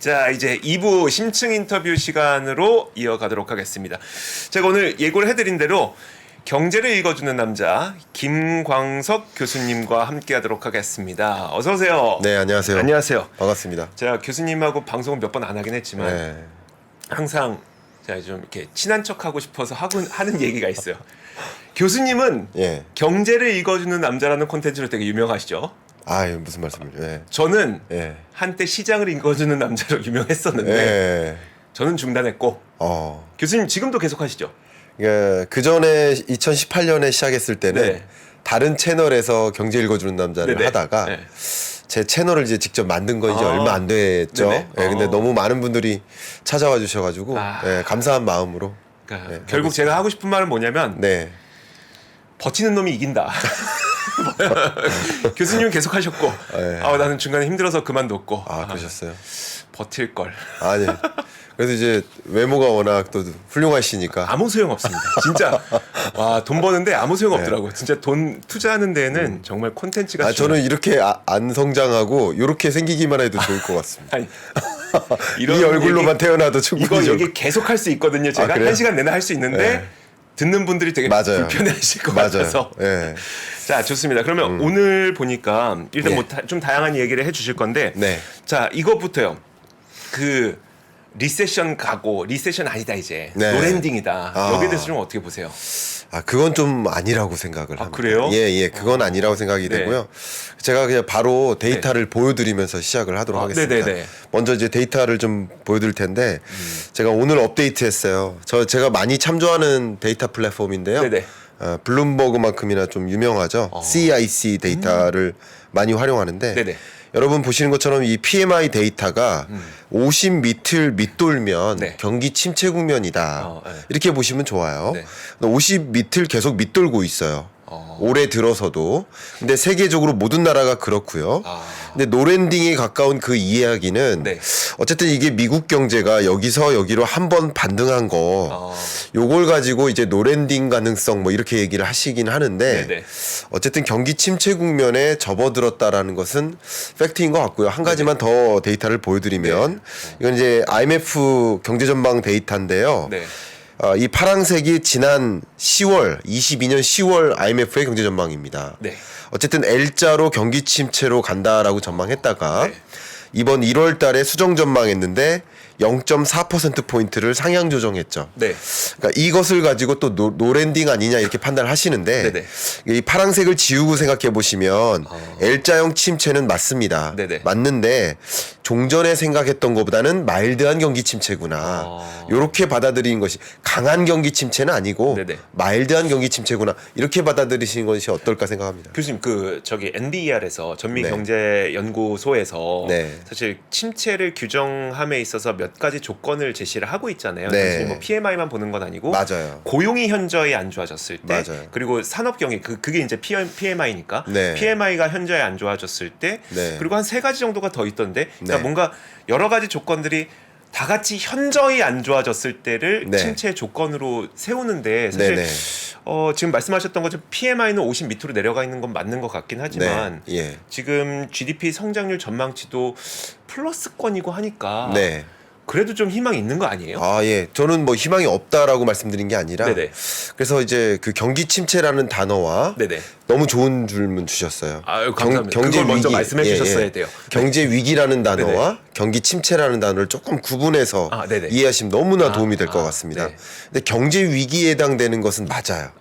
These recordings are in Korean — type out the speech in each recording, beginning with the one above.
자, 이제 2부 심층 인터뷰 시간으로 이어가도록 하겠습니다. 제가 오늘 예고를 해드린 대로 경제를 읽어주는 남자 김광석 교수님과 함께하도록 하겠습니다. 어서 오세요. 네, 안녕하세요. 안녕하세요. 반갑습니다. 제가 교수님하고 방송을 몇 번 안 하긴 했지만 네. 항상 제가 좀 이렇게 친한 척하고 싶어서 하는 얘기가 있어요. 교수님은 예. 경제를 읽어주는 남자라는 콘텐츠로 되게 유명하시죠? 아, 무슨 말씀이에요? 예. 저는 예. 한때 시장을 읽어주는 남자로 유명했었는데 예. 저는 중단했고 교수님 지금도 계속 하시죠? 그 전에 2018년에 시작했을 때는 네. 다른 채널에서 경제 읽어주는 남자를 네네. 하다가 네. 제 채널을 이제 직접 만든 건 이제 얼마 안 됐죠. 네네. 예, 근데 너무 많은 분들이 찾아와 주셔가지고 예, 감사한 마음으로. 그러니까 네, 결국 제가 하고 싶은 말은 뭐냐면 네. 버티는 놈이 이긴다. 교수님은 계속 하셨고 네. 나는 중간에 힘들어서 그만뒀고 그러셨어요? 버틸 걸. 아니. 그래서 이제 외모가 워낙 또 훌륭하시니까 아무 소용 없습니다. 진짜 와, 돈 버는데 아무 소용 없더라고. 진짜 돈 투자하는 데는 정말 콘텐츠가 저는 이렇게 안 성장하고 이렇게 생기기만 해도 좋을 것 같습니다. 아니, 이 얼굴로만 태어나도 충분히 이거 좋을 얘기 계속 할 수 있거든요. 제가 그래요? 1시간 내내 할 수 있는데 네. 듣는 분들이 되게 맞아요. 불편해하실 것 맞아요. 같아서. 네. 자, 좋습니다. 그러면 오늘 보니까 일단 네. 뭐 좀 다양한 얘기를 해주실 건데, 네. 자, 이것부터요. 그 리세션 가고 리세션 아니다 이제 네. 노랜딩이다. 여기에 대해서 좀 어떻게 보세요? 그건 좀 아니라고 생각을 합니다. 그래요? 예, 그건 아니라고 생각이 네. 되고요. 제가 그냥 바로 데이터를 보여드리면서 시작을 하도록 하겠습니다. 네네네. 먼저 이제 데이터를 좀 보여드릴 텐데, 제가 오늘 업데이트했어요. 제가 많이 참조하는 데이터 플랫폼인데요. 네네. 블룸버그만큼이나 좀 유명하죠. CIC 데이터를 많이 활용하는데, 네네. 여러분 보시는 것처럼 이 PMI 데이터가 50 밑돌면 네. 경기 침체 국면이다. 네. 이렇게 보시면 좋아요. 네. 50 밑을 계속 밑돌고 있어요. 올해 들어서도. 근데 세계적으로 모든 나라가 그렇고요. 근데 노랜딩에 가까운 그 이야기는 네. 어쨌든 이게 미국 경제가 여기서 여기로 한 번 반등한 거 요걸 가지고 이제 노랜딩 가능성 뭐 이렇게 얘기를 하시긴 하는데 네네. 어쨌든 경기 침체 국면에 접어들었다라는 것은 팩트인 것 같고요. 한 가지만 더 데이터를 보여드리면 이건 이제 IMF 경제전망 데이터인데요. 네. 이 파란색이 지난 10월 22년 10월 IMF의 경제 전망입니다. 네. 어쨌든 L자로 경기 침체로 간다라고 전망했다가 네. 이번 1월 달에 수정 전망했는데 0.4% 포인트를 상향 조정했죠. 네. 그러니까 이것을 가지고 또 노랜딩 아니냐 이렇게 판단을 하시는데 네네. 이 파란색을 지우고 생각해 보시면 L자형 침체는 맞습니다. 네네. 맞는데 종전에 생각했던 것보다는 마일드한 경기 침체구나. 이렇게 받아들이는 것이 강한 경기 침체는 아니고 네네. 마일드한 경기 침체구나. 이렇게 받아들이시는 것이 어떨까 생각합니다. 교수님 저기 NBER에서 네. 전미경제연구소에서 네. 사실 침체를 규정함에 있어서 몇 가지 조건을 제시를 하고 있잖아요. 네. 단순히 뭐 PMI만 보는 건 아니고 맞아요. 고용이 현저히 안 좋아졌을 때 맞아요. 그리고 산업 경기 그게 이제 PMI니까 네. PMI가 현저히 안 좋아졌을 때 네. 그리고 한 3가지 정도가 더 있던데 그러니까 네. 뭔가 여러 가지 조건들이 다 같이 현저히 안 좋아졌을 때를 네. 침체 조건으로 세우는데 사실 네네. 지금 말씀하셨던 것처럼 PMI는 50 밑으로 내려가 있는 건 맞는 것 같긴 하지만 네. 예. 지금 GDP 성장률 전망치도 플러스권이고 하니까 네. 그래도 좀 희망이 있는 거 아니에요? 예. 저는 뭐 희망이 없다라고 말씀드린 게 아니라 네네. 그래서 이제 그 경기 침체라는 단어와 네네. 너무 좋은 질문 주셨어요. 아유, 감사합니다. 그걸 먼저 말씀해 주셨어야 돼요. 경제 위기라는 단어와 네네. 경기 침체라는 단어를 조금 구분해서 네네. 이해하시면 너무나 도움이 될 것 같습니다. 네. 근데 경제 위기에 해당되는 것은 맞아요.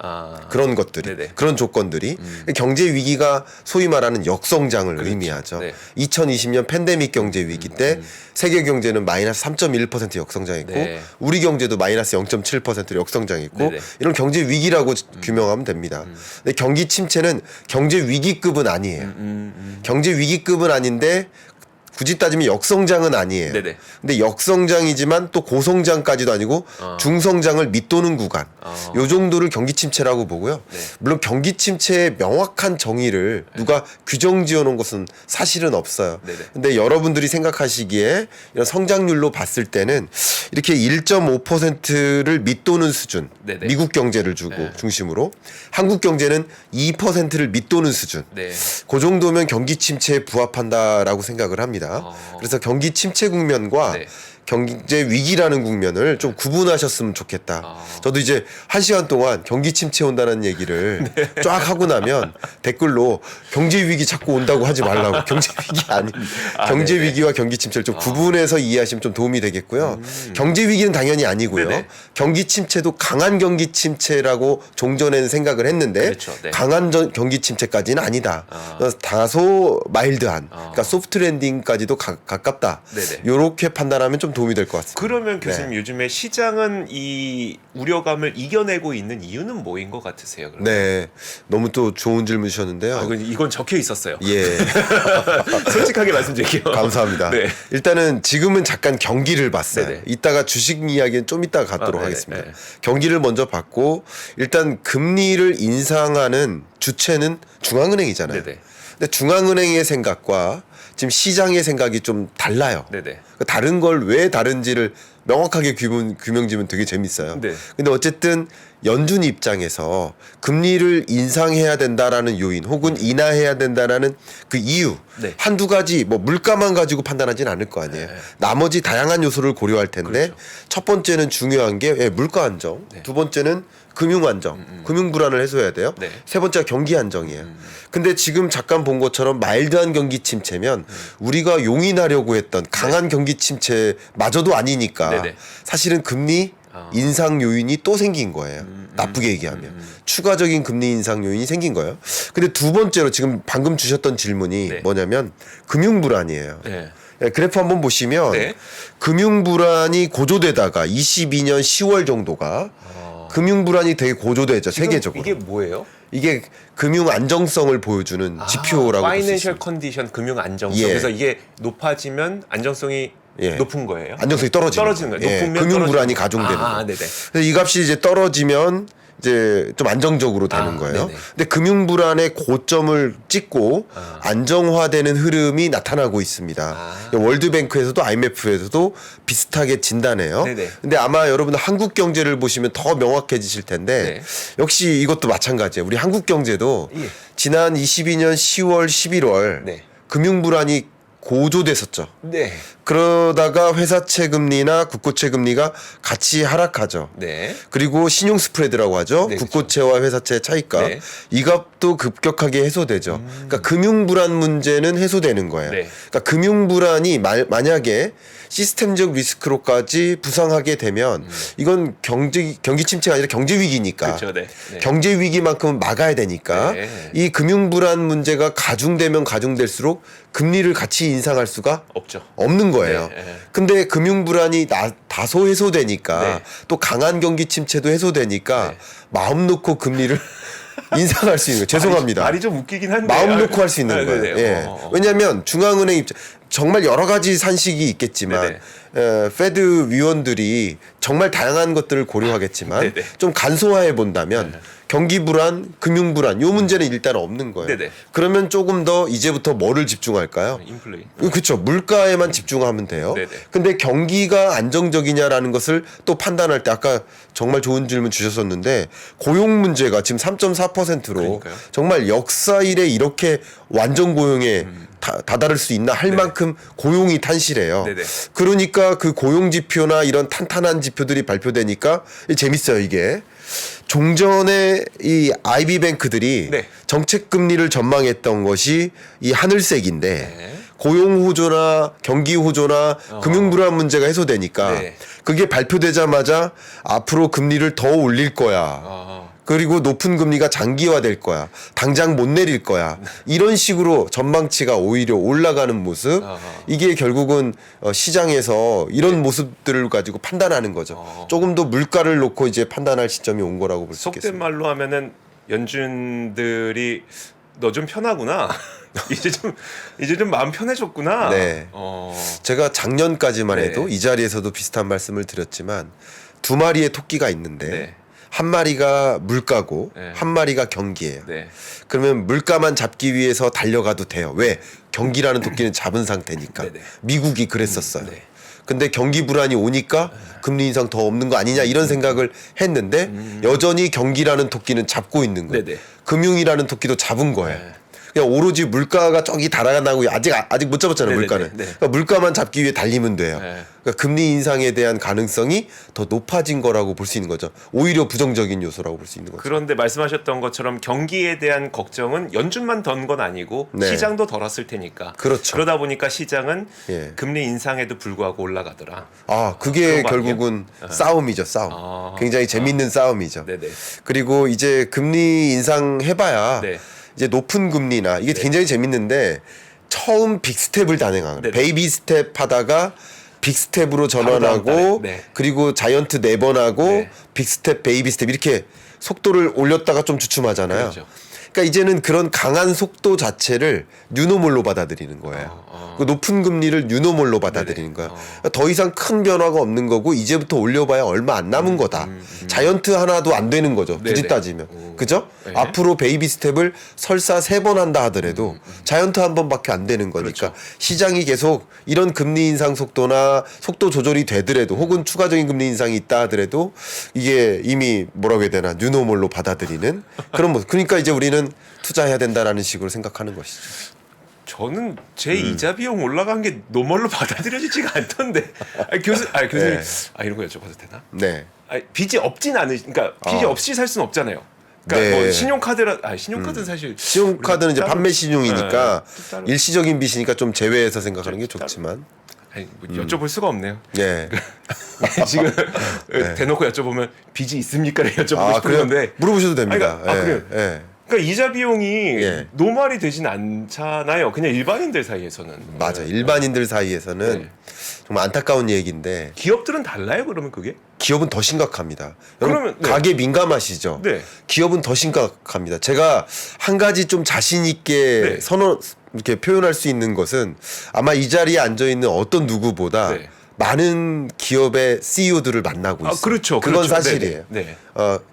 그런 것들이 네네. 그런 조건들이 경제 위기가 소위 말하는 역성장을 의미하죠. 네. 2020년 팬데믹 경제 위기 때 세계 경제는 마이너스 3.1% 역성장했고 네. 우리 경제도 마이너스 0.7%로 역성장했고 네네. 이런 경제 위기라고 규명하면 됩니다. 근데 경기 침체는 경제 위기급은 아니에요. 경제 위기급은 아닌데 굳이 따지면 역성장은 아니에요. 네네. 근데 역성장이지만 또 고성장까지도 아니고 중성장을 밑도는 구간. 요 정도를 경기 침체라고 보고요. 네. 물론 경기 침체의 명확한 정의를 누가 규정 지어 놓은 것은 사실은 없어요. 네네. 근데 여러분들이 생각하시기에 이런 성장률로 봤을 때는 이렇게 1.5%를 밑도는 수준. 네네. 미국 경제를 주고 네. 중심으로 한국 경제는 2%를 밑도는 수준. 네. 그 정도면 경기 침체에 부합한다라고 생각을 합니다. 있습니다. 그래서 경기 침체 국면과 네. 경제 위기라는 국면을 좀 구분하셨으면 좋겠다. 저도 이제 1시간 동안 경기 침체 온다는 얘기를 쫙 하고 나면 댓글로 경제 위기 자꾸 온다고 하지 말라고. 경제 위기 아닙니다. 경제 네네. 위기와 경기 침체를 좀 구분해서 이해하시면 좀 도움이 되겠고요. 경제 위기는 당연히 아니고요. 네네. 경기 침체도 강한 경기 침체라고 종전에는 생각을 했는데 그렇죠. 네. 강한 경기 침체까지는 아니다. 다소 마일드한, 그러니까 소프트 랜딩까지도 가깝다. 네네. 이렇게 판단하면 좀 도움이 될 것 같습니다. 그러면 교수님 요즘에 시장은 이 우려감을 이겨내고 있는 이유는 뭐인 것 같으세요? 그러면? 네, 너무 또 좋은 질문 주셨는데요. 아, 이건 적혀 있었어요. 예, 솔직하게 말씀드릴게요. 감사합니다. 네. 일단은 지금은 잠깐 경기를 봤어요. 네네. 이따가 주식 이야기는 좀 이따가 갖도록 네네. 하겠습니다. 네. 경기를 먼저 봤고 일단 금리를 인상하는 주체는 중앙은행이잖아요. 네네. 근데 중앙은행의 생각과 지금 시장의 생각이 좀 달라요. 네네. 다른 걸 왜 다른지를 명확하게 규명지면 되게 재밌어요. 네. 근데 어쨌든 연준 입장에서 금리를 인상해야 된다라는 요인 혹은 인하해야 된다라는 그 이유 네. 한두 가지 뭐 물가만 가지고 판단하지는 않을 거 아니에요. 네. 나머지 다양한 요소를 고려할 텐데 그렇죠. 첫 번째는 중요한 게 물가 안정, 네. 두 번째는 금융 안정, 금융 불안을 해소해야 돼요. 네. 세 번째가 경기 안정이에요. 근데 지금 잠깐 본 것처럼 마일드한 경기 침체면 우리가 용인하려고 했던 강한 경기 침체마저도 아니니까 네네. 사실은 금리 인상 요인이 또 생긴 거예요. 나쁘게 얘기하면 추가적인 금리 인상 요인이 생긴 거예요. 근데 두 번째로 지금 방금 주셨던 질문이 네. 뭐냐면 금융 불안이에요. 네. 예, 그래프 한번 보시면 네. 금융 불안이 고조되다가 22년 10월 정도가 금융 불안이 되게 고조되죠. 세계적으로. 이게 뭐예요? 이게 금융 안정성을 보여주는 지표라고 볼 수 파이낸셜 있습니다. 컨디션 금융 안정성. 예. 그래서 이게 높아지면 안정성이 예. 높은 거예요. 안정성이 떨어지는 거예요. 예, 높으면 금융 불안이 떨어지는 가중되는 거예요. 거예요. 네네. 그래서 이 값이 이제 떨어지면 이제 좀 안정적으로 되는 거예요. 네네. 근데 금융 불안의 고점을 찍고 안정화되는 흐름이 나타나고 있습니다. 월드뱅크에서도 IMF에서도 비슷하게 진단해요. 네네. 근데 아마 여러분 한국 경제를 보시면 더 명확해지실 텐데 네. 역시 이것도 마찬가지예요. 우리 한국 경제도 예. 지난 22년 10월, 11월 네. 금융 불안이 고조됐었죠. 네. 그러다가 회사채 금리나 국고채 금리가 같이 하락하죠. 네. 그리고 신용 스프레드라고 하죠. 네, 국고채와 회사채 차이값. 네. 이 값도 급격하게 해소되죠. 그러니까 금융 불안 문제는 해소되는 거예요. 네. 그러니까 금융 불안이 만약에 시스템적 리스크로까지 부상하게 되면 이건 경기 침체가 아니라 경제 위기니까. 그렇죠. 네. 네. 경제 위기만큼은 막아야 되니까 네. 이 금융 불안 문제가 가중되면 가중될수록 금리를 같이 인상할 수가 없죠. 없는 거예요. 네, 네. 근데 금융 불안이 다소 해소되니까 네. 또 강한 경기 침체도 해소되니까 네. 마음 놓고 금리를 인상할 수 있는 거예요. 죄송합니다. 말이 좀 웃기긴 한데. 마음 놓고 할 수 있는 거예요. 네네. 예. 왜냐하면 중앙은행 입장 정말 여러 가지 산식이 있겠지만 페드 위원들이 정말 다양한 것들을 고려하겠지만 네네. 좀 간소화해 본다면 경기 불안, 금융 불안 요 문제는 일단 없는 거예요. 네네. 그러면 조금 더 이제부터 뭐를 집중할까요? 인플레이. 그렇죠. 물가에만 집중하면 돼요. 네네. 근데 경기가 안정적이냐라는 것을 또 판단할 때 아까 정말 좋은 질문 주셨었는데 고용 문제가 지금 3.4%로 그러니까요. 정말 역사 이래 이렇게 완전 고용에 다다를 수 있나 할 만큼 고용이 탄실해요. 네네. 그러니까 그 고용 지표나 이런 탄탄한 지표들이 발표되니까 재밌어요 이게. 종전에 이 아이비뱅크들이 네. 정책 금리를 전망했던 것이 이 하늘색인데 네. 고용 호조나 경기 호조나 금융 불안 문제가 해소되니까 네. 그게 발표되자마자 앞으로 금리를 더 올릴 거야. 그리고 높은 금리가 장기화될 거야. 당장 못 내릴 거야. 이런 식으로 전망치가 오히려 올라가는 모습. 이게 결국은 시장에서 이런 모습들을 가지고 판단하는 거죠. 조금 더 물가를 놓고 이제 판단할 시점이 온 거라고 볼 수 속된 있겠습니다. 말로 하면은 연준들이 너 좀 편하구나. 이제 좀 마음 편해졌구나. 네. 제가 작년까지만 네. 해도 이 자리에서도 비슷한 말씀을 드렸지만 두 마리의 토끼가 있는데 네. 한 마리가 물가고 네. 한 마리가 경기예요. 네. 그러면 물가만 잡기 위해서 달려가도 돼요. 왜? 경기라는 토끼는 잡은 상태니까. 네네. 미국이 그랬었어요. 네. 근데 경기 불안이 오니까 금리 인상 더 없는 거 아니냐 이런 생각을 했는데 여전히 경기라는 토끼는 잡고 있는 거예요. 네네. 금융이라는 토끼도 잡은 거예요. 그냥 오로지 물가가 저기 달아나고 아직 못 잡았잖아요. 네네네. 물가는. 네. 그러니까 물가만 잡기 위해 달리면 돼요. 네. 그러니까 금리 인상에 대한 가능성이 더 높아진 거라고 볼 수 있는 거죠. 오히려 부정적인 요소라고 볼 수 있는 거죠. 그런데 말씀하셨던 것처럼 경기에 대한 걱정은 연준만 던 건 아니고 네. 시장도 덜었을 테니까. 그렇죠. 그러다 보니까 시장은 예. 금리 인상에도 불구하고 올라가더라. 그게 그런 거 아니에요? 결국은 싸움이죠, 싸움. 굉장히 재밌는 싸움이죠. 네네. 그리고 이제 금리 인상 해봐야 네. 이제 높은 금리나 이게 굉장히 재밌는데 처음 빅스텝을 단행하는 네네. 베이비 스텝 하다가 빅스텝으로 다음 달에. 전환하고 네. 그리고 자이언트 4번 하고 네. 빅스텝 베이비 스텝 이렇게 속도를 올렸다가 좀 주춤하잖아요. 그렇죠. 그러니까 이제는 그런 강한 속도 자체를 뉴노멀로 받아들이는 거예요. 그 높은 금리를 뉴노멀로 받아들이는 거예요. 그러니까 더 이상 큰 변화가 없는 거고 이제부터 올려봐야 얼마 안 남은 거다. 자이언트 하나도 안 되는 거죠. 굳이 네네. 따지면. 그죠? 네. 앞으로 베이비 스텝을 설사 3번 한다 하더라도 자이언트 한 번밖에 안 되는 거니까 그렇죠. 시장이 계속 이런 금리 인상 속도나 속도 조절이 되더라도 혹은 추가적인 금리 인상이 있다 하더라도 이게 이미 뭐라고 해야 되나 뉴노멀로 받아들이는 그런 모습. 그러니까 이제 우리는 투자해야 된다라는 식으로 생각하는 것이죠. 저는 제 이자 비용 올라간 게 노멀로 받아들여지지가 않던데. 교수님, 네. 이런 거 여쭤봐도 되나? 네. 빚이 없진 그러니까 빚이 없이 살 수는 없잖아요. 그러니까 네. 뭐 신용카드는 사실 신용카드는 이제 우리가 따로- 판매 신용이니까 네, 또 따로- 일시적인 빚이니까 좀 제외해서 생각하는 게 따로- 좋지만. 뭐 여쭤볼 수가 없네요. 네. 지금 대놓고 여쭤보면 빚이 있습니까를 여쭤보고 싶은 그래요? 건데. 물어보셔도 됩니다. 그래요? 예. 그러니까 이자 비용이 예. 노말이 되진 않잖아요. 그냥 일반인들 사이에서는. 맞아. 일반인들 사이에서는 네. 정말 안타까운 얘기인데 기업들은 달라요. 그러면 그게? 기업은 더 심각합니다. 여러분 그러면, 네. 가계 민감하시죠? 네. 기업은 더 심각합니다. 제가 한 가지 좀 자신 있게 네. 이렇게 표현할 수 있는 것은 아마 이 자리에 앉아 있는 어떤 누구보다 네. 많은 기업의 CEO들을 만나고 있어요. 그렇죠. 그건 그렇죠. 사실이에요. 네네.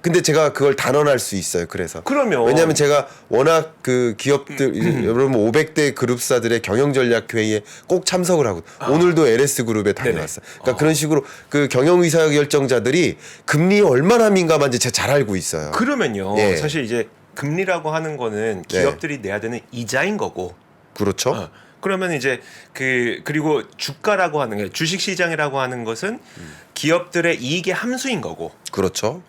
근데 제가 그걸 단언할 수 있어요. 그래서 그러면 왜냐하면 제가 워낙 그 기업들 여러분 500대 그룹사들의 경영 전략 회의에 꼭 참석을 하고 오늘도 LS 그룹에 다녀왔어요. 그러니까 그런 식으로 그 경영 의사 결정자들이 금리에 얼마나 민감한지 제가 잘 알고 있어요. 그러면요. 예. 사실 이제 금리라고 하는 거는 기업들이 내야 되는 이자인 거고. 그렇죠. 그러면 이제 그리고 주가라고 하는 게 주식 시장이라고 하는 것은 기업들의 이익의 함수인 거고. 그렇죠.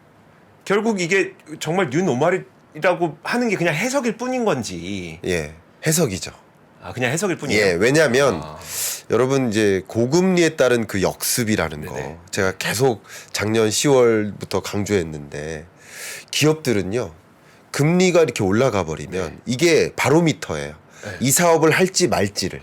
결국 이게 정말 뉴노멀이라고 하는 게 그냥 해석일 뿐인 건지. 예, 해석이죠. 그냥 해석일 뿐이에요. 예, 왜냐하면 여러분 이제 고금리에 따른 그 역습이라는 거 네네. 제가 계속 작년 10월부터 강조했는데 기업들은요 금리가 이렇게 올라가 버리면 이게 바로미터예요. 이 사업을 할지 말지를.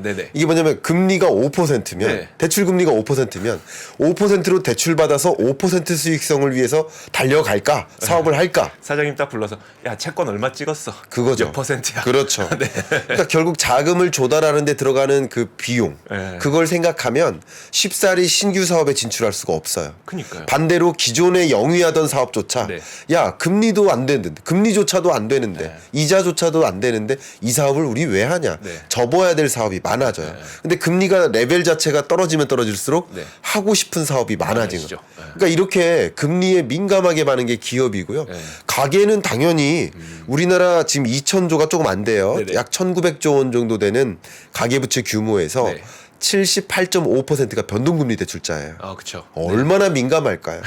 네네. 이게 뭐냐면 금리가 5%면 네. 대출 금리가 5%면 5%로 대출 받아서 5% 수익성을 위해서 달려갈까 사업을 할까 사장님 딱 불러서 야 채권 얼마 찍었어? 그거죠. 몇 퍼센트야? 그렇죠. 그러니까 결국 자금을 조달하는 데 들어가는 그 비용 네. 그걸 생각하면 쉽사리 신규 사업에 진출할 수가 없어요. 그니까요. 반대로 기존에 영위하던 사업조차 네. 야 금리도 안 되는데 금리조차도 안 되는데 네. 이자조차도 안 되는데 이 사업을 우리 왜 하냐 네. 접어야 될 사업이 많아져요. 근데 금리가 레벨 자체가 떨어지면 떨어질수록 네. 하고 싶은 사업이 많아지는 많아지죠. 거예요. 네. 그러니까 이렇게 금리에 민감하게 많은 게 기업이고요. 네. 가계는 당연히 우리나라 지금 2,000조가 조금 안 돼요. 네네. 약 1,900조 원 정도 되는 가계부채 규모에서 네. 78.5%가 변동금리 대출자예요. 그렇죠. 얼마나 민감할까요?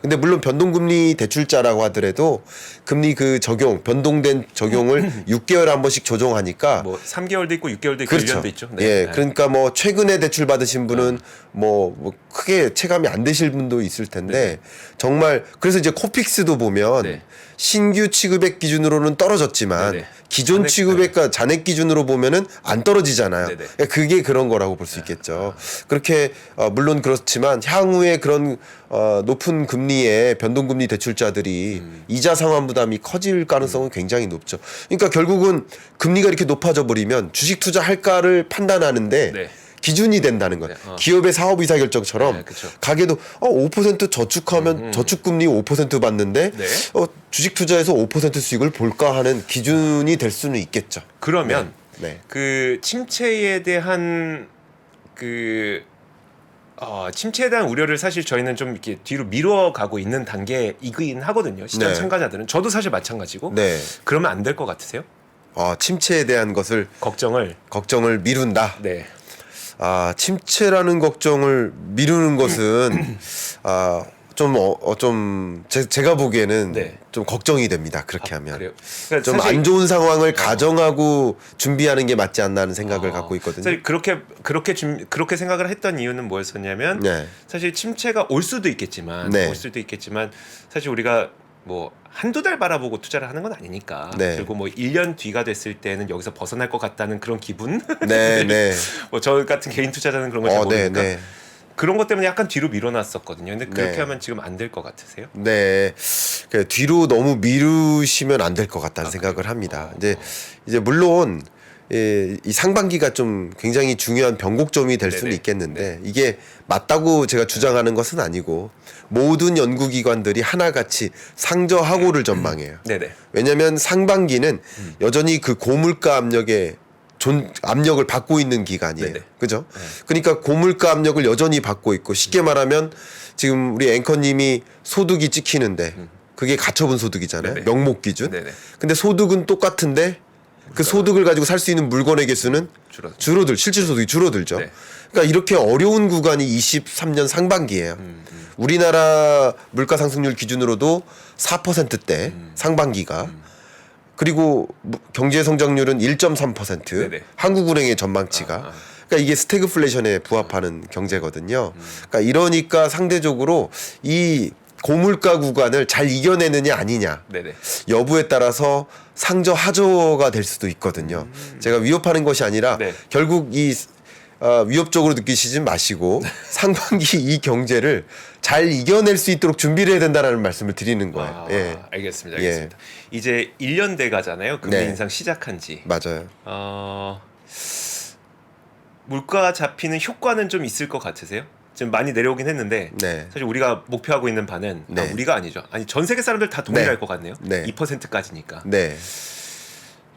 근데 물론 변동금리 대출자라고 하더라도 금리 그 변동된 적용을 6개월에 한 번씩 조정하니까 뭐 3개월도 있고 6개월도 있고 그렇죠. 1년도 있죠. 예, 그러니까 뭐 최근에 대출 받으신 분은 뭐 크게 체감이 안 되실 분도 있을 텐데 정말 그래서 이제 코픽스도 보면 네. 신규 취급액 기준으로는 떨어졌지만 네네. 기존 잔액, 취급액과 잔액 기준으로 보면은 안 떨어지잖아요. 네네. 그러니까 그게 그런 거라고 볼 수 있겠죠. 그렇게 물론 그렇지만 향후에 그런 높은 금리의 변동금리 대출자들이 이자 상환 부담이 커질 가능성은 굉장히 높죠. 그러니까 결국은 금리가 이렇게 높아져 버리면 주식 투자할까를 판단하는데 네. 기준이 된다는 거예요. 네, 기업의 사업 의사 결정처럼 네, 그쵸. 가게도 5% 저축하면 저축금리 5% 받는데 네. 주식 투자에서 5% 수익을 볼까 하는 기준이 될 수는 있겠죠. 그러면 네. 그 침체에 대한 우려를 사실 저희는 좀 이렇게 뒤로 미뤄가고 있는 단계이긴 하거든요. 시장 네. 참가자들은 저도 사실 마찬가지고. 네. 그러면 안 될 것 같으세요? 침체에 대한 것을 걱정을 미룬다. 네. 침체라는 걱정을 미루는 것은 제가 보기에는 네. 좀 걱정이 됩니다. 그렇게 하면 그래요? 그러니까 좀 사실 안 좋은 상황을 가정하고 준비하는 게 맞지 않나 하는 생각을 갖고 있거든요. 사실 그렇게 생각을 했던 이유는 뭐였었냐면 네. 사실 침체가 올 수도 있겠지만 사실 우리가 뭐 한두 달 바라보고 투자를 하는 건 아니니까. 네. 그리고 뭐 1년 뒤가 됐을 때는 여기서 벗어날 것 같다는 그런 기분. 네. 뭐 저 같은 개인 투자자는 그런 걸 잘 모르니까. 네. 그런 것 때문에 약간 뒤로 밀어놨었거든요. 근데 그렇게 네. 하면 지금 안 될 것 같으세요? 네, 뒤로 너무 미루시면 안 될 것 같다는 생각을 합니다. 이제 물론 이 상반기가 좀 굉장히 중요한 변곡점이 될 수는 네네. 있겠는데 이게 맞다고 제가 주장하는 것은 아니고 모든 연구기관들이 하나같이 상저하고를 전망해요. 네네. 왜냐하면 상반기는 여전히 그 고물가 압력을 받고 있는 기간이에요. 네네. 그죠? 그러니까 고물가 압력을 여전히 받고 있고 쉽게 말하면 지금 우리 앵커님이 소득이 찍히는데 그게 가처분 소득이잖아요. 네네. 명목 기준. 네네. 근데 소득은 똑같은데 그 소득을 가지고 살 수 있는 물건의 개수는 실질 소득이 줄어들죠. 네. 그러니까 이렇게 어려운 구간이 23년 상반기예요. 우리나라 물가 상승률 기준으로도 4%대 상반기가 그리고 경제 성장률은 1.3%. 네네. 한국은행의 전망치가. 그러니까 이게 스태그플레이션에 부합하는 경제거든요. 그러니까 이러니까 상대적으로 이 고물가 구간을 잘 이겨내느냐 아니냐 네네. 여부에 따라서 상저 하저가 될 수도 있거든요. 제가 위협하는 것이 아니라 네. 결국 위협적으로 느끼시지 마시고 상반기 이 경제를 잘 이겨낼 수 있도록 준비를 해야 된다는 말씀을 드리는 거예요. 예. 알겠습니다. 이제 1년 돼 가잖아요. 금리 네. 인상 시작한 지. 맞아요. 물가 잡히는 효과는 좀 있을 것 같으세요? 지금 많이 내려오긴 했는데 네. 사실 우리가 목표하고 있는 바는 네. 우리가 아니죠. 전 세계 사람들 다 동일할 네. 것 같네요. 네. 2%까지니까. 네.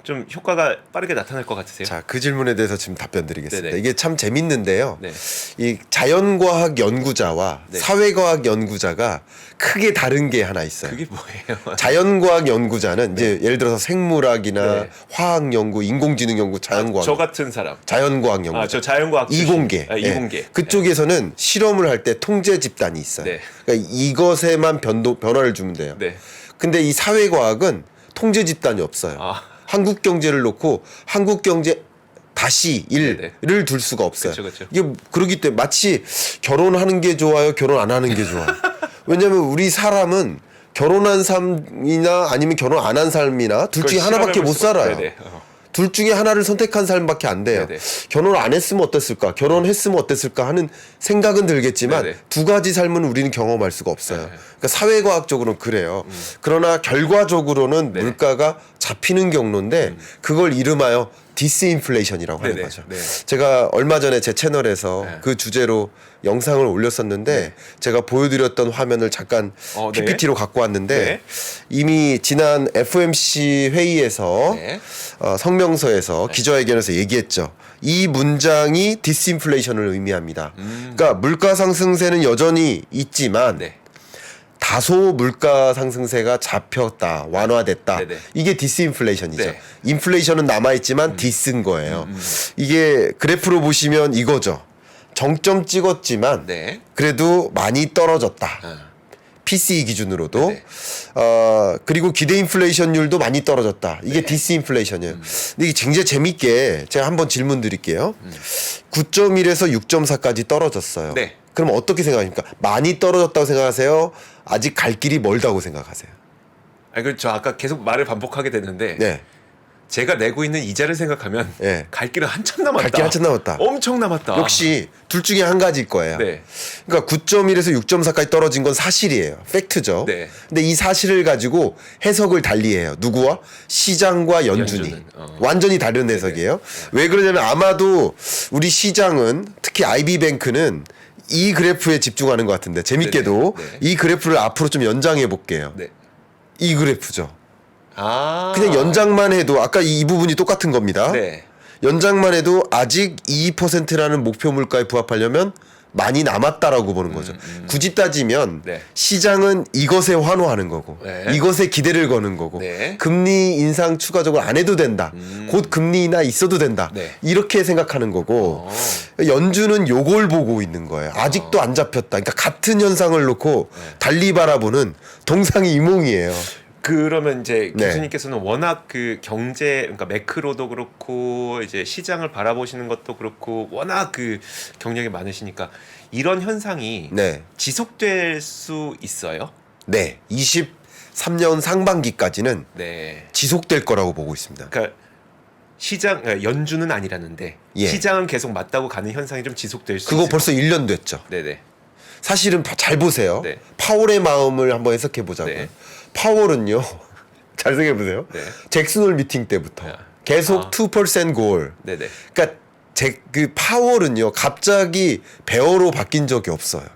좀 효과가 빠르게 나타날 것 같으세요? 자, 그 질문에 대해서 지금 답변 드리겠습니다. 네네. 이게 참 재밌는데요. 네. 이 자연과학 연구자와 네. 사회과학 연구자가 크게 다른 게 하나 있어요. 그게 뭐예요? 자연과학 연구자는 이제 예를 들어서 생물학이나 네. 화학 연구, 인공지능 연구, 자연과학 저 같은 사람. 자연과학 연구. 저 자연과학 출신. 이공계. 이공계. 그쪽에서는 실험을 할 때 통제 집단이 있어요. 네. 그러니까 이것에만 변화를 주면 돼요. 네. 근데 이 사회과학은 통제 집단이 없어요. 한국 경제를 놓고 한국 경제 다시 네네. 1을 둘 수가 없어요. 그쵸. 이게 그러기 때문에 마치 결혼하는 게 좋아요, 결혼 안 하는 게 좋아요. 왜냐하면 우리 사람은 결혼한 삶이나 아니면 결혼 안 한 삶이나 둘 중에 하나밖에 못 살아요. 네네. 둘 중에 하나를 선택한 삶밖에 안 돼요. 네네. 결혼 안 했으면 어땠을까? 결혼했으면 어땠을까? 하는 생각은 들겠지만 네네. 두 가지 삶은 우리는 경험할 수가 없어요. 네네. 그러니까 사회과학적으로는 그래요. 그러나 결과적으로는 네네. 물가가 잡히는 경로인데 그걸 이름하여 디스인플레이션이라고 하는 네네. 거죠. 네. 제가 얼마 전에 제 채널에서 네. 그 주제로 영상을 올렸었는데 제가 보여드렸던 화면을 잠깐 네. PPT로 갖고 왔는데 네. 이미 지난 FOMC 회의에서 네. 성명서에서 기자회견에서 얘기했죠. 이 문장이 디스인플레이션을 의미합니다. 그러니까 물가 상승세는 여전히 있지만 네. 다소 물가 상승세가 잡혔다, 완화됐다. 네네. 이게 디스인플레이션이죠. 네. 인플레이션은 남아있지만 디스인 거예요. 이게 그래프로 보시면 이거죠. 정점 찍었지만 네. 그래도 많이 떨어졌다. PCE 기준으로도 네네. 그리고 기대 인플레이션율도 많이 떨어졌다. 이게 디스인플레이션이에요. 근데 이게 굉장히 재밌게 제가 한번 질문 드릴게요. 9.1에서 6.4까지 떨어졌어요. 네. 그럼 어떻게 생각하십니까? 많이 떨어졌다고 생각하세요? 아직 갈 길이 멀다고 생각하세요? 저 아까 계속 말을 반복하게 됐는데 네. 제가 내고 있는 이자를 생각하면 네. 갈 길은 한참 남았다. 갈 길 한참 남았다. 엄청 남았다. 역시 둘 중에 한 가지일 거예요. 네. 그러니까 9.1에서 6.4까지 떨어진 건 사실이에요. 팩트죠. 네. 근데 이 사실을 가지고 해석을 달리해요. 누구와? 시장과 연준이. 연준은, 완전히 다른 해석이에요. 왜 그러냐면 아마도 우리 시장은 특히 IB뱅크는 이 그래프에 집중하는 것 같은데 재밌게도 네네. 네. 이 그래프를 앞으로 좀 연장해 볼게요. 네. 이 그래프죠. 아. 그냥 연장만 해도 아까 이 부분이 똑같은 겁니다. 네. 연장만 해도 아직 2%라는 목표 물가에 부합하려면 많이 남았다라고 보는 거죠. 굳이 따지면 네. 시장은 이것에 환호하는 거고 네. 이것에 기대를 거는 거고 네. 금리 인상 추가적으로 안 해도 된다. 곧 금리 인하 있어도 된다. 네. 이렇게 생각하는 거고 연준은 요걸 보고 있는 거예요. 아직도 안 잡혔다. 그러니까 같은 현상을 놓고 달리 바라보는 동상이몽이에요. 그러면 이제 네. 교수님께서는 워낙 그 경제 그러니까 매크로도 그렇고 이제 시장을 바라보시는 것도 그렇고 워낙 그 경력이 많으시니까 이런 현상이 네. 지속될 수 있어요? 네. 23년 상반기까지는 네. 지속될 거라고 보고 있습니다. 그러니까 시장 그러니까 연준은 아니라는데 예. 시장은 계속 맞다고 가는 현상이 좀 지속될 수 그거 있을 벌써 1년 됐죠. 네네. 사실은 잘 보세요. 네. 파월의 마음을 한번 해석해 보자고요. 네. 파월은요. 잘 생각해 보세요. 네. 잭슨홀 미팅 때부터 네. 계속 2% 골. 네네. 그러니까 그 파월은요. 갑자기 베어로 바뀐 적이 없어요.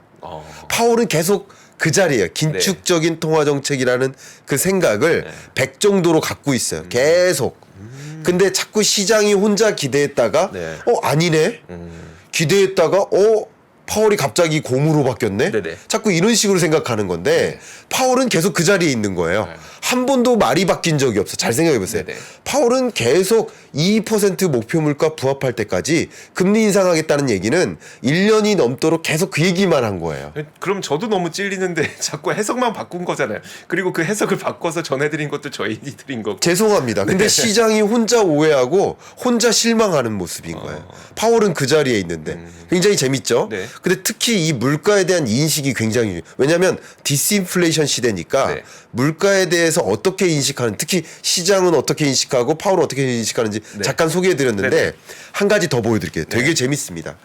파월은 계속 그 자리예요. 긴축적인 통화 정책이라는 그 생각을 100 정도로 갖고 있어요. 계속. 근데 자꾸 시장이 혼자 기대했다가 네. 아니네. 기대했다가 파월이 갑자기 곰으로 바뀌었네. 네네. 자꾸 이런 식으로 생각하는 건데 파월은 계속 그 자리에 있는 거예요. 네. 한 번도 말이 바뀐 적이 없어. 잘 생각해 보세요. 네네. 파월은 계속 2% 목표 물가 부합할 때까지 금리 인상하겠다는 얘기는 1년이 넘도록 계속 그 얘기만 한 거예요. 그럼 저도 너무 찔리는데 자꾸 해석만 바꾼 거잖아요. 그리고 그 해석을 바꿔서 전해드린 것도 저희들이 드린 거고. 죄송합니다. 근데 시장이 혼자 오해하고 혼자 실망하는 모습인 거예요. 파월은 그 자리에 있는데 굉장히 재밌죠. 네. 근데 특히 이 물가에 대한 인식이 굉장히 중요해요. 왜냐하면 디스인플레이션 시대니까 네. 물가에 대해서 어떻게 인식하는 특히 시장은 어떻게 인식하고 파월은 어떻게 인식하는지 네. 잠깐 소개해드렸는데 네네. 한 가지 더 보여드릴게요. 되게 재밌습니다.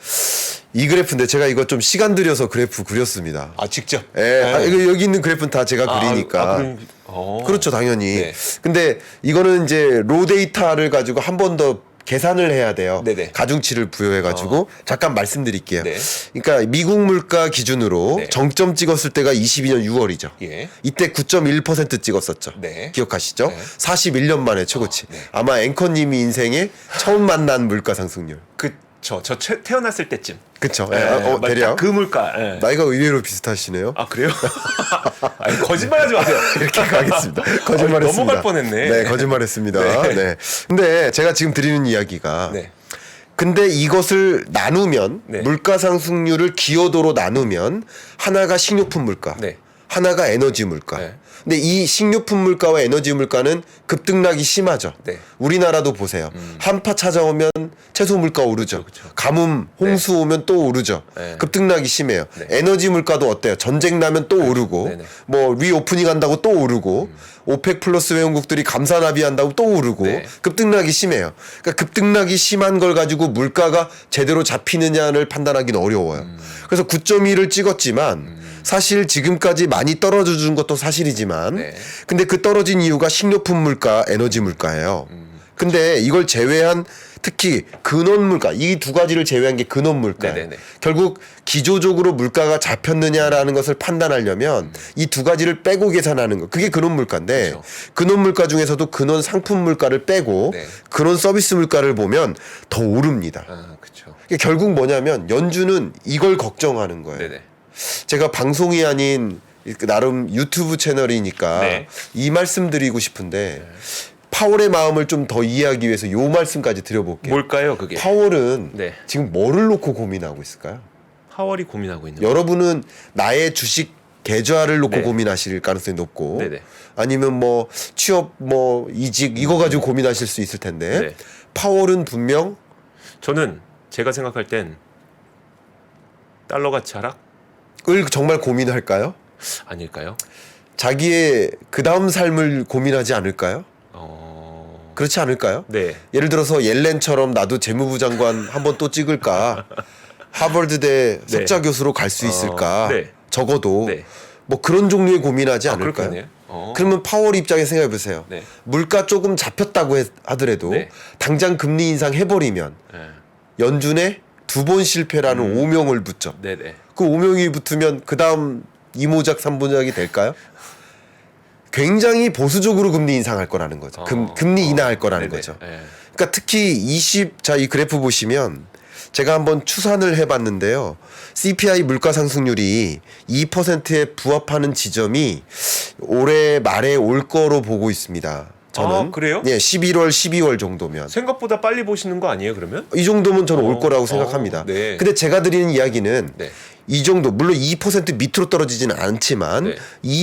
이 그래프인데 제가 이거 좀 시간 들여서 그래프 그렸습니다. 아 직접. 이거 여기 있는 그래프는 다 제가 그리니까. 그렇죠, 당연히. 네. 근데 이거는 이제 로 데이터를 가지고 한 번 더 계산을 해야 돼요. 네네. 가중치를 부여해가지고 잠깐 말씀드릴게요. 네. 그러니까 미국 물가 기준으로 네. 정점 찍었을 때가 22년 6월이죠. 예. 이때 9.1% 찍었었죠. 네. 기억하시죠? 네. 41년 만에 최고치. 네. 아마 앵커님이 인생에 처음 만난 물가 상승률. 그쵸. 저 태어났을 때쯤. 그쵸? 예, 맞다. 대략. 그 물가. 예. 나이가 의외로 비슷하시네요. 아 그래요? 아니, 거짓말하지 마세요. 이렇게 가겠습니다. 거짓말했습니다. 넘어갈 뻔했네. 네, 거짓말했습니다. 네. 네. 근데 제가 지금 드리는 이야기가 네. 근데 이것을 나누면 네. 물가 상승률을 기여도로 나누면 하나가 식료품 물가, 네. 하나가 에너지 물가. 네. 근데 이 식료품 물가와 에너지 물가는 급등락이 심하죠. 네. 우리나라도 보세요. 한파 찾아오면 채소 물가 오르죠. 그렇죠. 가뭄, 홍수 오면 또 오르죠. 네. 급등락이 심해요. 네. 에너지 물가도 어때요? 전쟁 나면 또 오르고, 네네. 뭐 리오프닝 한다고 또 오르고, 오펙 플러스 회원국들이 감사 납의한다고 또 오르고, 네. 급등락이 심해요. 그러니까 급등락이 심한 걸 가지고 물가가 제대로 잡히느냐를 판단하기는 어려워요. 그래서 9.1을 찍었지만 사실 지금까지 많이 떨어져 준 것도 사실이지만 네. 근데 그 떨어진 이유가 식료품 물가, 에너지 물가예요. 근데 이걸 제외한 특히 근원 물가 이 두 가지를 제외한 게 근원 물가예요. 네네네. 결국 기조적으로 물가가 잡혔느냐라는 것을 판단하려면 이 두 가지를 빼고 계산하는 거 그게 근원 물가인데 그렇죠. 근원 물가 중에서도 근원 상품 물가를 빼고 네. 근원 서비스 물가를 보면 더 오릅니다. 아 그렇죠. 이게 결국 뭐냐면 연준은 이걸 걱정하는 거예요. 네네. 제가 방송이 아닌 나름 유튜브 채널이니까 네. 이 말씀 드리고 싶은데 파월의 마음을 좀 더 이해하기 위해서 요 말씀까지 드려볼게요. 뭘까요 그게? 파월은 네. 지금 뭐를 놓고 고민하고 있을까요? 파월이 고민하고 있는 거. 여러분은 나의 주식 계좌를 놓고 네. 고민하실 가능성이 높고 네네. 아니면 뭐 취업 뭐 이직 이거 가지고 고민하실 수 있을 텐데 네. 파월은 분명 저는 제가 생각할 땐 달러 가치 하락 을 정말 고민할까요? 아닐까요? 자기의 그 다음 삶을 고민하지 않을까요? 그렇지 않을까요? 네. 예를 들어서 옐렌처럼 나도 재무부 장관 한번 또 찍을까? 하버드대 석자 교수로 갈 수 있을까? 네. 적어도 네. 뭐 그런 종류의 고민하지 않을까요? 그렇겠네요. 그러면 파월 입장에 생각해 보세요. 네. 물가 조금 잡혔다고 하더라도 네. 당장 금리 인상 해버리면 네. 연준에 두 번 실패라는 오명을 붙죠. 네네. 그 오명이 붙으면 그 다음 이모작 삼모작이 될까요? 굉장히 보수적으로 금리 인상할 거라는 거죠. 금리 인하할 거라는 네네. 거죠. 네. 그러니까 특히 자 이 그래프 보시면 제가 한번 추산을 해봤는데요. CPI 물가 상승률이 2%에 부합하는 지점이 올해 말에 올 거로 보고 있습니다. 저는. 아, 그래요? 예, 11월, 12월 정도면. 생각보다 빨리 보시는 거 아니에요, 그러면? 이 정도면 저는 올 거라고 생각합니다. 네. 근데 제가 드리는 이야기는 네. 이 정도, 물론 2% 밑으로 떨어지지는 않지만 네.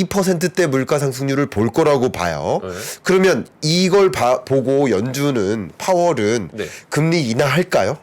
2%대 물가 상승률을 볼 거라고 봐요. 네. 그러면 이걸 보고 연준은, 파월은 네. 금리 인하할까요?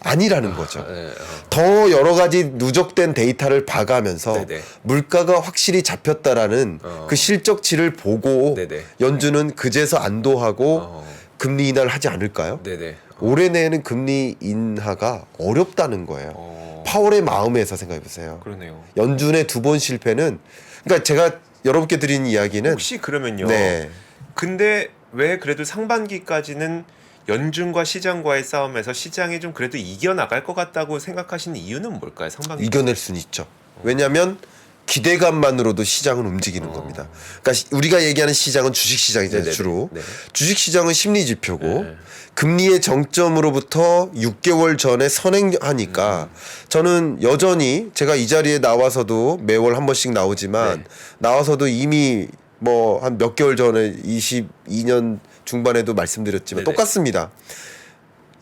아니라는 거죠. 네. 더 여러 가지 누적된 데이터를 봐가면서 네네. 물가가 확실히 잡혔다라는 그 실적치를 보고 네네. 연준은 그제서 안도하고 어. 금리 인하를 하지 않을까요? 네네. 올해 내에는 금리 인하가 어렵다는 거예요. 어. 파월의 마음에서 생각해 보세요. 그러네요. 연준의 2번 실패는, 그러니까 제가 여러분께 드린 이야기는 혹시 그러면요. 네. 근데 왜 그래도 상반기까지는 연준과 시장과의 싸움에서 시장이 좀 그래도 이겨나갈 것 같다고 생각하시는 이유는 뭘까요? 상반기 이겨낼 수는 있죠. 왜냐하면 기대감만으로도 시장은 움직이는 겁니다. 그러니까 우리가 얘기하는 시장은 주식시장이잖아요. 네네네. 주로. 네. 주식시장은 심리지표고 네. 금리의 정점으로부터 6개월 전에 선행하니까 저는 여전히 제가 이 자리에 나와서도 매월 한 번씩 나오지만 네. 나와서도 이미 뭐 한 몇 개월 전에 22년 중반에도 말씀드렸지만 네네. 똑같습니다.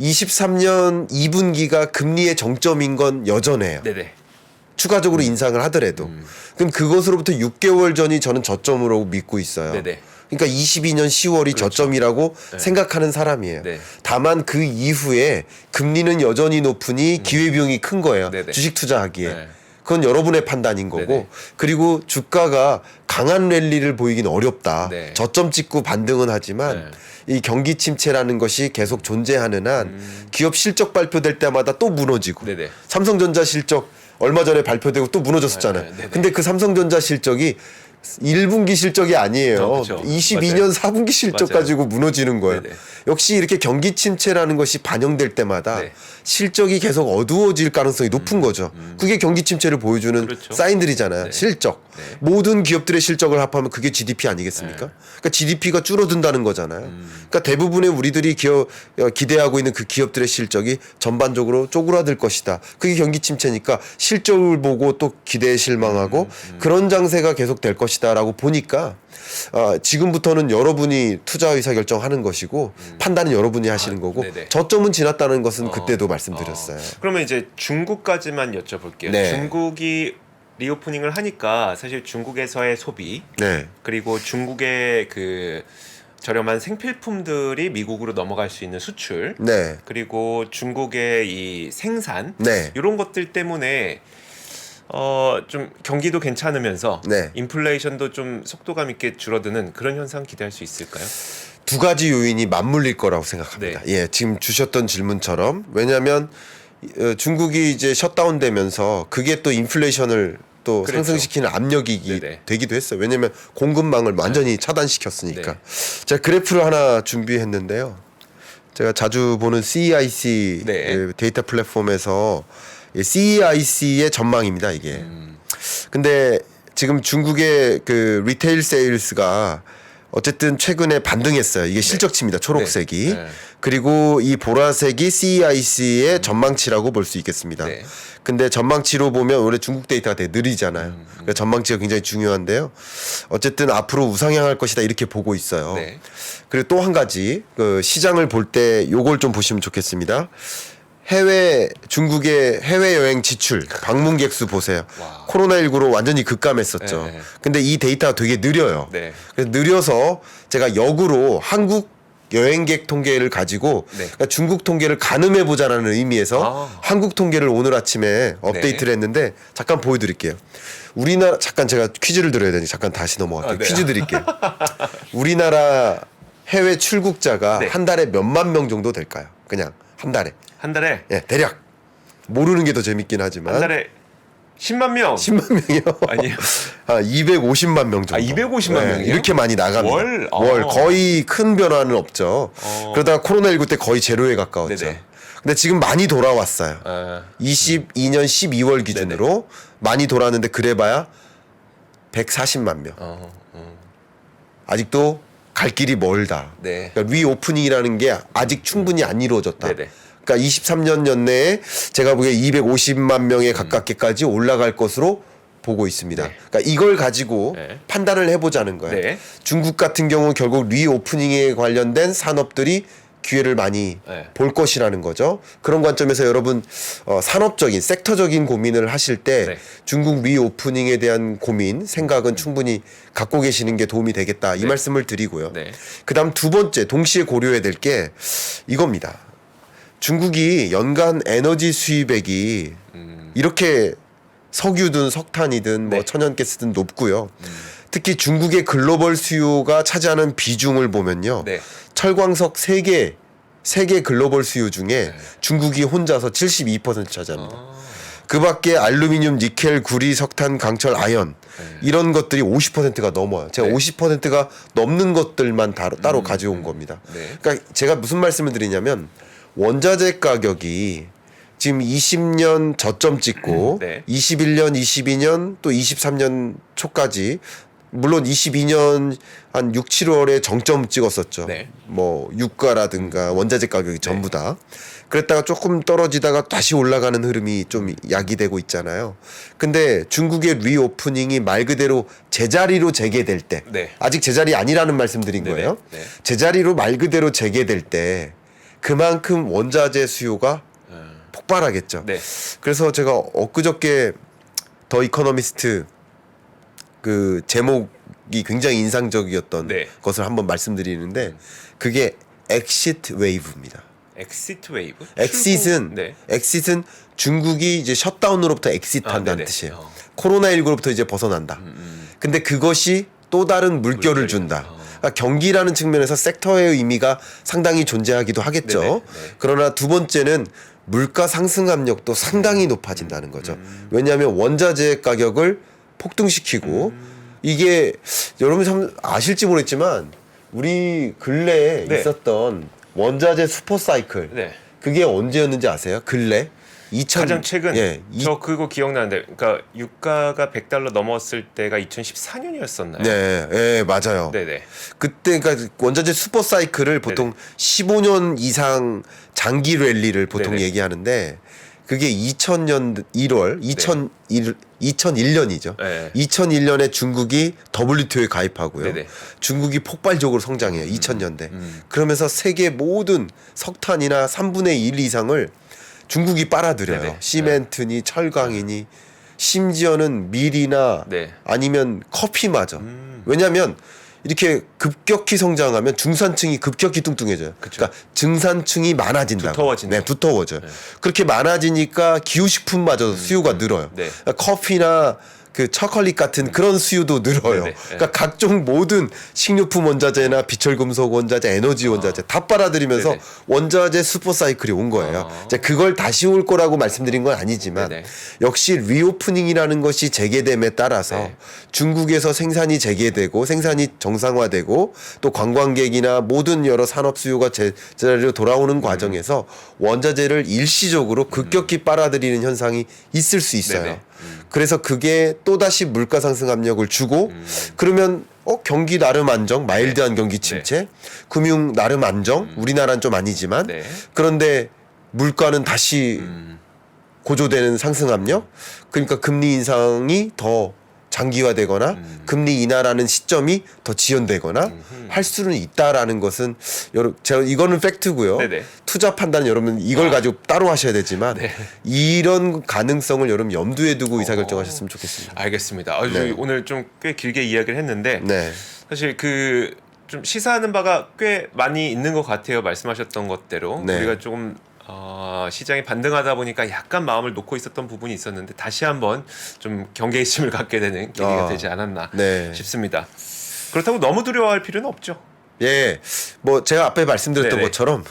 23년 2분기가 금리의 정점인 건 여전해요. 네네. 추가적으로 인상을 하더라도. 그럼 그것으로부터 6개월 전이 저는 저점으로 믿고 있어요. 네네. 그러니까 22년 10월이 저점이라고 생각하는 사람이에요. 네. 다만 그 이후에 금리는 여전히 높으니 기회비용이 큰 거예요. 네네. 주식 투자하기에. 네. 그건 여러분의 판단인 거고. 네네. 그리고 주가가 강한 랠리를 보이긴 어렵다. 네. 저점 찍고 반등은 하지만 이 경기 침체라는 것이 계속 존재하는 한 기업 실적 발표될 때마다 또 무너지고 네네. 삼성전자 실적 얼마 전에 발표되고 또 무너졌었잖아요. 네네. 근데 그 삼성전자 실적이 1분기 실적이 아니에요. 그쵸. 22년 맞아요. 4분기 실적 맞아요. 가지고 무너지는 거예요. 네네. 역시 이렇게 경기 침체라는 것이 반영될 때마다 네. 실적이 계속 어두워질 가능성이 높은 거죠. 그게 경기 침체를 보여주는 그렇죠. 사인들이잖아요. 네. 실적. 네. 모든 기업들의 실적을 합하면 그게 GDP 아니겠습니까? 그러니까 GDP가 줄어든다는 거잖아요. 그러니까 대부분의 우리들이 기대하고 있는 그 기업들의 실적이 전반적으로 쪼그라들 것이다. 그게 경기 침체니까 실적을 보고 또 기대에 실망하고 그런 장세가 계속 될 것이다라고 보니까 지금부터는 여러분이 투자 의사 결정하는 것이고 판단은 여러분이 하시는 거고 네네. 저점은 지났다는 것은 그때도 말씀드렸어요. 그러면 이제 중국까지만 여쭤볼게요. 네. 중국이 리오프닝을 하니까 사실 중국에서의 소비 네. 그리고 중국의 그 저렴한 생필품들이 미국으로 넘어갈 수 있는 수출 네. 그리고 중국의 이 생산 네. 이런 것들 때문에 좀 경기도 괜찮으면서 네. 인플레이션도 좀 속도감 있게 줄어드는 그런 현상 기대할 수 있을까요? 두 가지 요인이 맞물릴 거라고 생각합니다. 네. 예, 지금 주셨던 질문처럼 왜냐하면 중국이 이제 셧다운되면서 그게 또 인플레이션을 또 그렇죠. 상승시키는 압력이 네네. 되기도 했어요. 왜냐하면 공급망을 완전히 차단시켰으니까. 네. 제가 그래프를 하나 준비했는데요. 제가 자주 보는 CEIC 네. 데이터 플랫폼에서 CEIC의 전망입니다. 이게. 근데 지금 중국의 그 리테일 세일스가 어쨌든 최근에 반등했어요. 이게 실적치입니다. 초록색이. 네. 그리고 이 보라색이 CEIC의 전망치라고 볼 수 있겠습니다. 네. 근데 전망치로 보면 원래 중국 데이터가 되게 느리잖아요. 그래서 전망치가 굉장히 중요한데요. 어쨌든 앞으로 우상향할 것이다 이렇게 보고 있어요. 네. 그리고 또 한 가지 그 시장을 볼 때 요걸 좀 보시면 좋겠습니다. 중국의 해외여행 지출, 방문객 수 보세요. 와. 코로나19로 완전히 급감했었죠. 네. 근데 이 데이터가 되게 느려요. 네. 그래서 느려서 제가 역으로 한국 여행객 통계를 가지고 네. 그러니까 중국 통계를 가늠해 보자라는 의미에서 한국 통계를 오늘 아침에 업데이트를 했는데 잠깐 보여드릴게요. 우리나라 잠깐 제가 퀴즈를 드려야 되니 잠깐 다시 넘어갈게요. 네. 퀴즈 드릴게요. 우리나라 해외 출국자가 네. 한 달에 몇만 명 정도 될까요? 그냥 한 달에. 한 달에 예, 대략 모르는 게 더 재밌긴 하지만 한 달에 10만 명 10만 명이요. 아니요. 250만 명 정도. 250만 명이요? 이렇게 많이 나갑니다. 월? 월 아. 거의 큰 변화는 없죠. 그러다가 코로나19 때 거의 제로에 가까웠죠. 네네. 근데 지금 많이 돌아왔어요. 22년 12월 기준으로 많이 돌아왔는데 그래봐야 140만 명. 아직도 갈 길이 멀다. 네. 그러니까 리오프닝이라는 게 아직 충분히 안 이루어졌다. 네네. 그러니까 23년 연내에 제가 보기에 250만 명에 가깝게까지 올라갈 것으로 보고 있습니다. 네. 그러니까 이걸 가지고 네. 판단을 해보자는 거예요. 네. 중국 같은 경우 결국 리오프닝에 관련된 산업들이 기회를 많이 네. 볼 것이라는 거죠. 그런 관점에서 여러분 산업적인 섹터적인 고민을 하실 때 네. 중국 리오프닝에 대한 고민 생각은 충분히 갖고 계시는 게 도움이 되겠다 이 네. 말씀을 드리고요. 네. 그다음 두 번째 동시에 고려해야 될 게 이겁니다. 중국이 연간 에너지 수입액이 이렇게 석유든 석탄이든 뭐 네. 천연가스든 높고요. 특히 중국의 글로벌 수요가 차지하는 비중을 보면요. 네. 철광석 세계 글로벌 수요 중에 중국이 혼자서 72% 차지합니다. 그 밖에 알루미늄, 니켈, 구리, 석탄, 강철, 아연 이런 것들이 50%가 넘어요. 제가 네. 50%가 넘는 것들만 따로 가져온 겁니다. 네. 그러니까 제가 무슨 말씀을 드리냐면 원자재 가격이 지금 20년 저점 찍고 네. 21년, 22년 또 23년 초까지 물론 22년 한 6, 7월에 정점 찍었었죠. 네. 뭐 유가라든가 원자재 가격이 전부 다. 그랬다가 조금 떨어지다가 다시 올라가는 흐름이 좀 야기되고 있잖아요. 근데 중국의 리오프닝이 말 그대로 제자리로 재개될 때 네. 아직 제자리 아니라는 말씀드린 네네. 거예요. 네. 제자리로 말 그대로 재개될 때 그만큼 원자재 수요가 폭발하겠죠. 네. 그래서 제가 엊그저께 더 이코노미스트 그 제목이 굉장히 인상적이었던 네. 것을 한번 말씀드리는데 그게 엑시트 웨이브입니다. 엑시트 웨이브? 엑시트는 네. 엑시트는 중국이 이제 셧다운으로부터 엑시트한다는 네네. 뜻이에요. 코로나19로부터 이제 벗어난다. 근데 그것이 또 다른 물결을 물결이 준다. 그러니까 경기라는 측면에서 섹터의 의미가 상당히 존재하기도 하겠죠. 네네. 네. 그러나 두 번째는 물가 상승 압력도 상당히 높아진다는 거죠. 왜냐하면 원자재 가격을 폭등시키고 이게 여러분 참 아실지 모르겠지만 우리 근래에 네. 있었던 원자재 슈퍼사이클 네. 그게 언제였는지 아세요? 근래? 가장 최근 예, 저 그거 기억나는데 그러니까 유가가 $100 넘었을 때가 2014년이었었나요? 네, 예, 맞아요. 네네. 그때 그러니까 원자재 슈퍼 사이클을 보통 15년 이상 장기 랠리를 보통 네네. 얘기하는데 그게 2000년 1월 2001년이죠. 네. 2001년에 중국이 WTO에 가입하고요. 네네. 중국이 폭발적으로 성장해요. 2000년대. 그러면서 세계 모든 석탄이나 3분의 1 이상을 중국이 빨아들여요. 네네. 시멘트니 철강이니 심지어는 밀이나 네. 아니면 커피마저. 왜냐하면 이렇게 급격히 성장하면 중산층이 급격히 뚱뚱해져요. 그쵸. 그러니까 증산층이 많아진다고. 두터워진다. 네, 두터워져요. 그렇게 많아지니까 기후식품마저 수요가 늘어요. 네. 그러니까 커피나 그 초콜릿 같은 그런 수요도 늘어요. 네네. 그러니까 각종 모든 식료품 원자재나 비철금속 원자재, 에너지 원자재 다 빨아들이면서 네네. 원자재 슈퍼사이클이 온 거예요. 이제 그걸 다시 올 거라고 말씀드린 건 아니지만 네네. 역시 리오프닝이라는 것이 재개됨에 따라서 네. 중국에서 생산이 재개되고 생산이 정상화되고 또 관광객이나 모든 여러 산업 수요가 제자리로 돌아오는 과정에서 원자재를 일시적으로 급격히 빨아들이는 현상이 있을 수 있어요. 네네. 그래서 그게 또다시 물가 상승 압력을 주고 그러면 경기 나름 안정, 마일드한 경기 침체, 금융 나름 안정, 우리나라는 좀 아니지만 네. 그런데 물가는 다시 고조되는 상승 압력, 그러니까 금리 인상이 더 장기화되거나 금리 인하라는 시점이 더 지연되거나 할 수는 있다라는 것은 제가 이거는 팩트고요. 네네. 투자 판단은 여러분 이걸 가지고 따로 하셔야 되지만 네. 이런 가능성을 여러분 염두에 두고 의사결정하셨으면 좋겠습니다. 알겠습니다. 아, 네. 오늘 좀 꽤 길게 이야기를 했는데 네. 사실 그 좀 시사하는 바가 꽤 많이 있는 것 같아요. 말씀하셨던 것대로 네. 우리가 조금 시장이 반등하다 보니까 약간 마음을 놓고 있었던 부분이 있었는데 다시 한번 좀 경계심을 갖게 되는 계기가 되지 않았나 네. 싶습니다. 그렇다고 너무 두려워할 필요는 없죠. 예, 뭐 제가 앞에 말씀드렸던 네네. 것처럼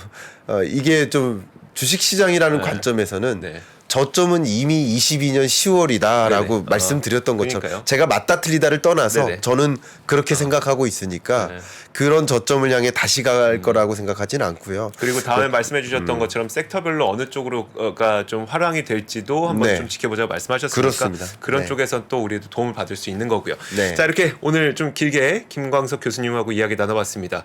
이게 좀 주식시장이라는 네. 관점에서는 네. 저점은 이미 22년 10월이다라고 네네. 말씀드렸던 것처럼 그러니까요. 제가 맞다 틀리다를 떠나서 네네. 저는 그렇게 생각하고 있으니까 네. 그런 저점을 향해 다시 갈 거라고 생각하진 않고요. 그리고 다음에 말씀해 주셨던 것처럼 섹터별로 어느 쪽으로가 좀 활용이 될지도 한번 네. 좀 지켜보자고 말씀하셨으니까 그렇습니다. 그런 네. 쪽에서 또 우리도 도움을 받을 수 있는 거고요. 네. 자, 이렇게 오늘 좀 길게 김광석 교수님하고 이야기 나눠봤습니다.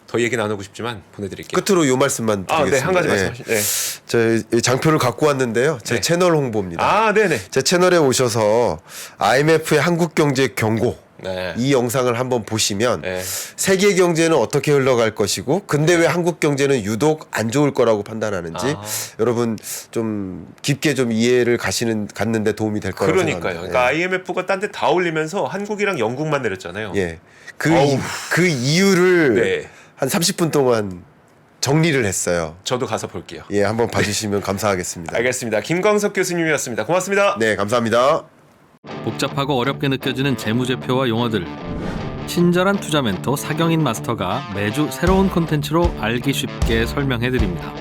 더 얘기 나누고 싶지만 보내드릴게요. 끝으로 요 말씀만 드리겠습니다. 네, 한 가지 예. 말씀하시죠. 네. 저 장표를 갖고 왔는데요. 제 네. 채널 홍보입니다. 아, 네네. 제 채널에 오셔서 IMF의 한국 경제 경고 네. 이 영상을 한번 보시면 네. 세계 경제는 어떻게 흘러갈 것이고 근데 왜 한국 경제는 유독 안 좋을 거라고 판단하는지 아. 여러분 좀 깊게 좀 이해를 갖는데 도움이 될 거라고 그러니까요. 생각합니다. 그러니까 IMF가 딴 데 다 올리면서 한국이랑 영국만 내렸잖아요. 예. 어우. 그 이유를 네. 한 30분 동안 정리를 했어요. 저도 가서 볼게요. 예, 한번 봐주시면 감사하겠습니다. 알겠습니다. 김광석 교수님이었습니다. 고맙습니다. 네, 감사합니다. 복잡하고 어렵게 느껴지는 재무제표와 용어들. 친절한 투자 멘토 사경인 마스터가 매주 새로운 콘텐츠로 알기 쉽게 설명해드립니다.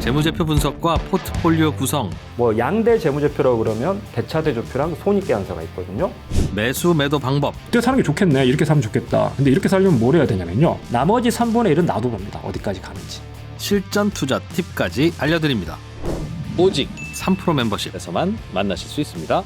재무제표 분석과 포트폴리오 구성, 뭐 양대 재무제표라고 그러면 대차대조표랑 손익계산서가 있거든요. 매수 매도 방법, 이때 사는 게 좋겠네. 이렇게 사면 좋겠다. 근데 이렇게 살려면 뭘 해야 되냐면요. 나머지 3분의 1은 놔둬봅니다. 어디까지 가는지. 실전 투자 팁까지 알려드립니다. 오직 3프로 멤버십에서만 만나실 수 있습니다.